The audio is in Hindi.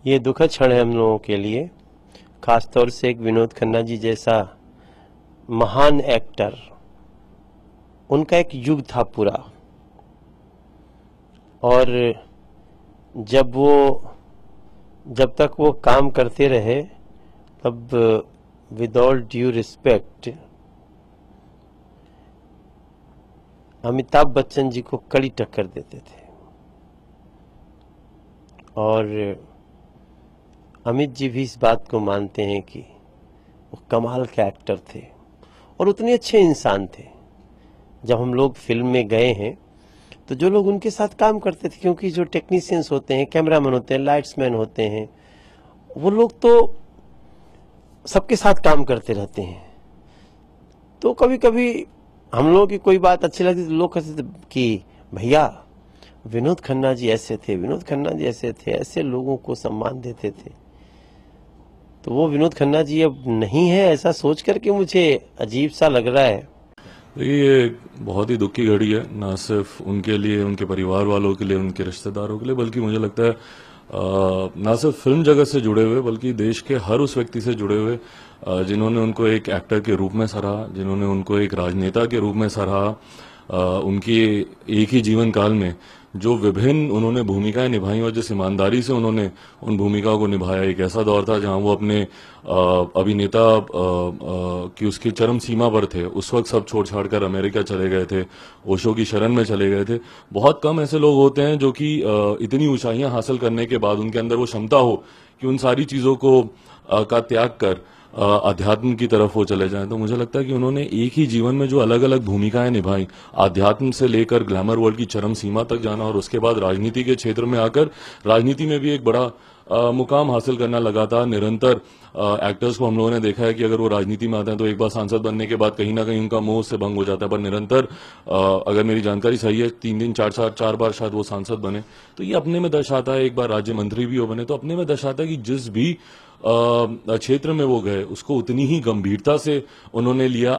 ये दुखद क्षण है हम लोगों के लिए, खासतौर से एक विनोद खन्ना जी जैसा महान एक्टर। उनका एक युग था पूरा, और जब तक वो काम करते रहे तब with all due respect Amitabh Bachchan ji को कड़ी टक्कर देते थे। और अमित जी भी इस बात को मानते हैं कि वो कमाल के एक्टर थे और उतने अच्छे इंसान थे। जब हम लोग फिल्म में गए हैं तो जो लोग उनके साथ काम करते थे, क्योंकि जो टेक्नीशियंस होते हैं, कैमरामैन होते हैं, लाइट्समैन होते हैं, वो लोग तो सबके साथ काम करते रहते हैं। तो कभी कभी हम लोगों की कोई बात अच्छी लगती तो लोग कहते थे कि भैया विनोद खन्ना जी ऐसे थे, विनोद खन्ना जी ऐसे थे, ऐसे लोगों को सम्मान देते थे। तो वो विनोद खन्ना जी अब नहीं है, ऐसा सोच करके मुझे अजीब सा लग रहा है। ये बहुत ही दुख की घड़ी है, ना सिर्फ उनके लिए, उनके परिवार वालों के लिए, उनके रिश्तेदारों के लिए, बल्कि मुझे लगता है ना सिर्फ फिल्म जगत से जुड़े हुए बल्कि देश के हर उस व्यक्ति से जुड़े हुए जिन्होंने उनको एक एक्टर के रूप में सराहा, जिन्होंने उनको एक राजनेता के रूप में सराहा। उनकी एक ही जीवन काल में जो विभिन्न उन्होंने भूमिकाएं निभाई और जिस ईमानदारी से उन्होंने उन भूमिकाओं को निभाया। एक ऐसा दौर था जहां वो अपने अभिनेता की उसकी चरम सीमा पर थे। उस वक्त सब छोड़ छाड़ कर अमेरिका चले गए थे, ओशो की शरण में चले गए थे। बहुत कम ऐसे लोग होते हैं जो कि इतनी ऊंचाइयां हासिल करने के बाद उनके अंदर वो क्षमता हो कि उन सारी चीजों को का त्याग कर अध्यात्म की तरफ वो चले जाएं। तो मुझे लगता है कि उन्होंने एक ही जीवन में जो अलग अलग भूमिकाएं निभाई, अध्यात्म से लेकर ग्लैमर वर्ल्ड की चरम सीमा तक जाना और उसके बाद राजनीति के क्षेत्र में आकर राजनीति में भी एक बड़ा मुकाम हासिल करना, लगातार निरंतर एक्टर्स को हम लोगों ने देखा है कि अगर वो राजनीति में आते हैं तो एक बार सांसद बनने के बाद कहीं ना कहीं उनका मोह से भंग हो जाता है, पर निरंतर अगर मेरी जानकारी सही है 3 दिन 4 बार शायद वो सांसद बने। तो ये अपने में दर्शाता है, एक बार राज्य मंत्री भी हो बने तो अपने में दर्शाता है कि जिस भी क्षेत्र में वो गए उसको उतनी ही गंभीरता से उन्होंने लिया।